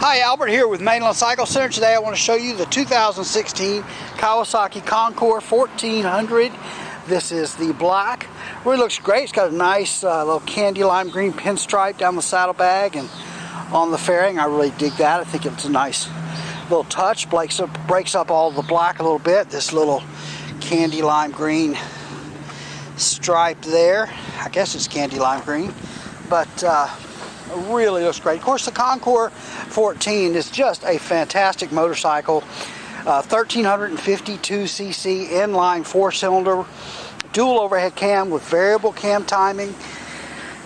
Hi, Albert here with Mainland Cycle Center. Today I want to show you the 2016 Kawasaki Concours 1400. This is the black. Really looks great. It's got a nice little candy lime green pinstripe down the saddlebag and on the fairing. I really dig that. I think it's a nice little touch. Breaks up all the black a little bit. This little candy lime green stripe there. I guess it's candy lime green, but really looks great. Of course, the Concours 14 is just a fantastic motorcycle. 1352cc inline 4-cylinder, dual overhead cam with variable cam timing,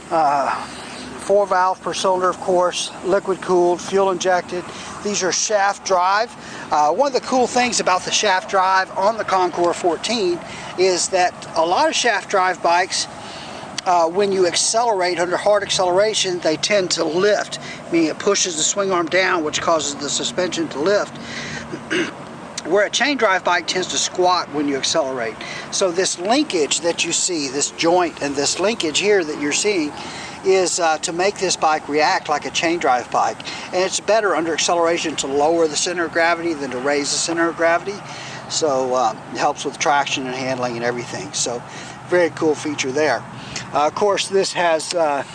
4 valve per cylinder, of course, liquid cooled, fuel injected. These are shaft drive. One of the cool things about the shaft drive on the Concours 14 is that a lot of shaft drive bikes, when you accelerate under hard acceleration, they tend to lift, meaning it pushes the swing arm down, which causes the suspension to lift. Where a chain drive bike tends to squat when you accelerate. So this linkage that you see, this joint and this linkage here that you're seeing, is to make this bike react like a chain drive bike. And it's better under acceleration to lower the center of gravity than to raise the center of gravity. So it helps with traction and handling and everything. So very cool feature there. Of course, this has a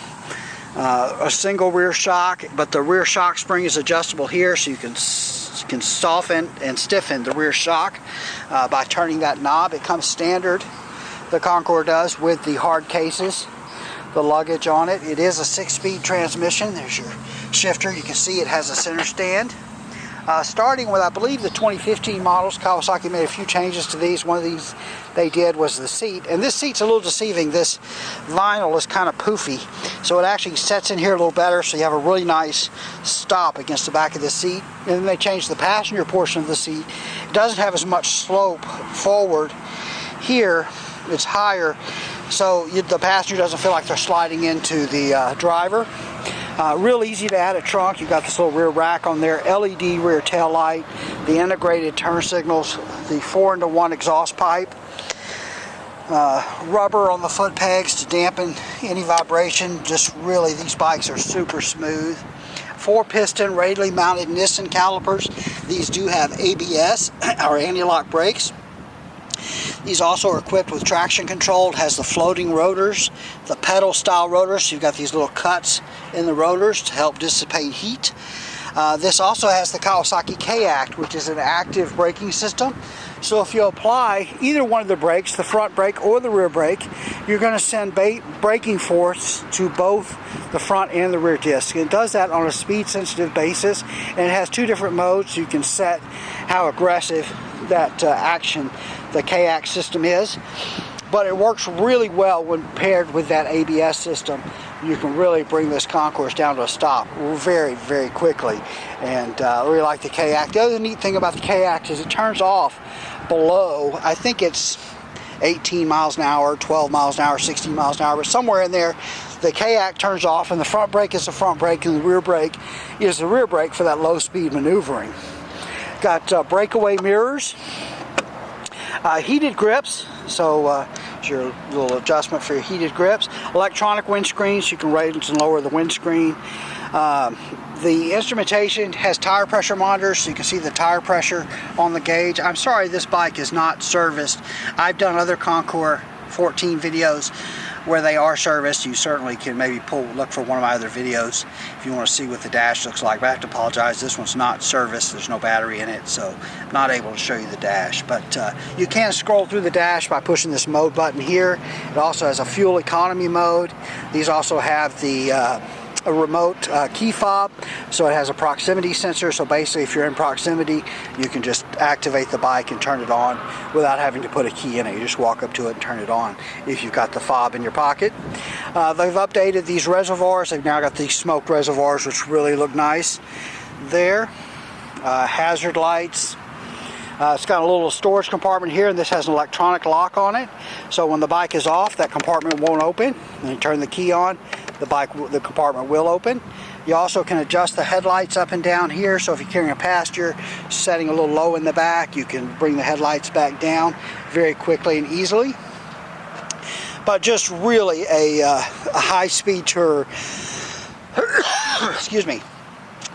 single rear shock, but the rear shock spring is adjustable here, so you can soften and stiffen the rear shock by turning that knob. It comes standard, the Concours does, with the hard cases, the luggage on it. It is a 6-speed transmission. There's your shifter. You can see it has a center stand. Starting with, I believe, the 2015 models, Kawasaki made a few changes to these. One of these they did was the seat, and this seat's a little deceiving. This vinyl is kind of poofy, so it actually sets in here a little better, so you have a really nice stop against the back of the seat. And then they changed the passenger portion of the seat. It doesn't have as much slope forward. Here it's higher, so the passenger doesn't feel like they're sliding into the driver. Real easy to add a trunk. You've got this little rear rack on there, LED rear tail light, the integrated turn signals, the 4-into-1 exhaust pipe, rubber on the foot pegs to dampen any vibration. Just really, these bikes are super smooth. 4-piston radially mounted Nissan calipers. These do have ABS or anti-lock brakes. These also are equipped with traction control. It has the floating rotors, the pedal style rotors. So you've got these little cuts in the rotors to help dissipate heat. This also has the Kawasaki Kact, which is an active braking system. So if you apply either one of the brakes, the front brake or the rear brake, you're going to send braking force to both the front and the rear disc. It does that on a speed sensitive basis, and it has 2 different modes. You can set how aggressive that action the Kact system is, but it works really well when paired with that ABS system. You can really bring this Concours down to a stop very, very quickly, and I really like the Kact. The other neat thing about the Kact is it turns off below, I think it's 18 miles an hour, 12 miles an hour, 16 miles an hour, but somewhere in there the Kact turns off, and the front brake is the front brake and the rear brake is the rear brake for that low speed maneuvering. Got breakaway mirrors, heated grips, so it's your little adjustment for your heated grips. Electronic windscreens, you can raise and lower the windscreen. The instrumentation has tire pressure monitors, so you can see the tire pressure on the gauge. I'm sorry this bike is not serviced. I've done other Concours 14 videos where they are serviced. You certainly can maybe look for one of my other videos if you want to see what the dash looks like. But I have to apologize, this one's not serviced. There's no battery in it, so I'm not able to show you the dash. But you can scroll through the dash by pushing this mode button here. It also has a fuel economy mode. These also have the a remote key fob, so it has a proximity sensor. So basically, if you're in proximity, you can just activate the bike and turn it on without having to put a key in it. You just walk up to it and turn it on if you've got the fob in your pocket. They've updated these reservoirs. They've now got these smoked reservoirs, which really look nice there. Hazard lights. It's got a little storage compartment here, and this has an electronic lock on it. So when the bike is off, that compartment won't open. When you turn the key on, the compartment will open. You also can adjust the headlights up and down here. So if you're carrying a passenger, setting a little low in the back, you can bring the headlights back down very quickly and easily. But just really a high-speed tour. Excuse me.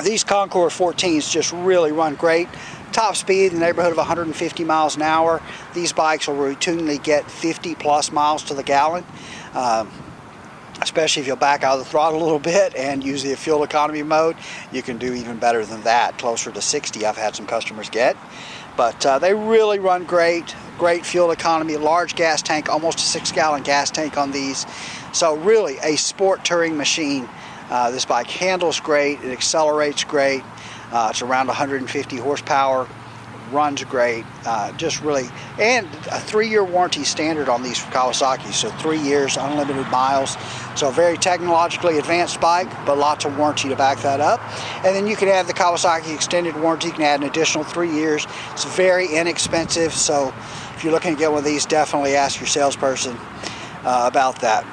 These Concours 14s just really run great. Top speed in the neighborhood of 150 miles an hour. These bikes will routinely get 50 plus miles to the gallon. Especially if you'll back out of the throttle a little bit and use the fuel economy mode, you can do even better than that, closer to 60 I've had some customers get. But they really run great, great fuel economy, large gas tank, almost a 6-gallon gas tank on these. So really a sport touring machine. This bike handles great, it accelerates great, it's around 150 horsepower, runs great, just really, and a 3-year warranty standard on these from Kawasaki, so 3 years, unlimited miles. So a very technologically advanced bike, but lots of warranty to back that up. And then you can add the Kawasaki extended warranty, you can add an additional 3 years. It's very inexpensive, so if you're looking to get one of these, definitely ask your salesperson about that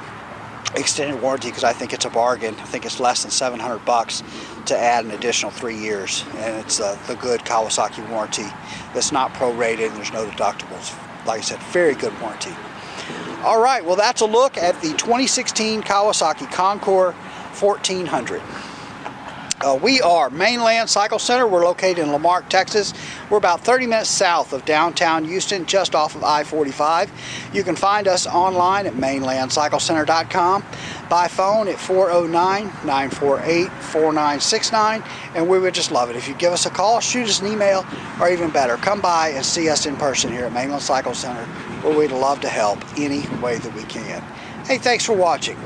extended warranty, because I think it's a bargain. I think it's less than $700 to add an additional 3 years, and it's the good Kawasaki warranty that's not prorated and there's no deductibles. Like I said, very good warranty. All right, well, that's a look at the 2016 Kawasaki Concours 1400. We are Mainland Cycle Center. We're located in Marque, Texas. We're about 30 minutes south of downtown Houston, just off of I-45. You can find us online at mainlandcyclecenter.com, by phone at 409-948-4969, and we would just love it if you give us a call, shoot us an email, or even better, come by and see us in person here at Mainland Cycle Center, where we'd love to help any way that we can. Hey, thanks for watching.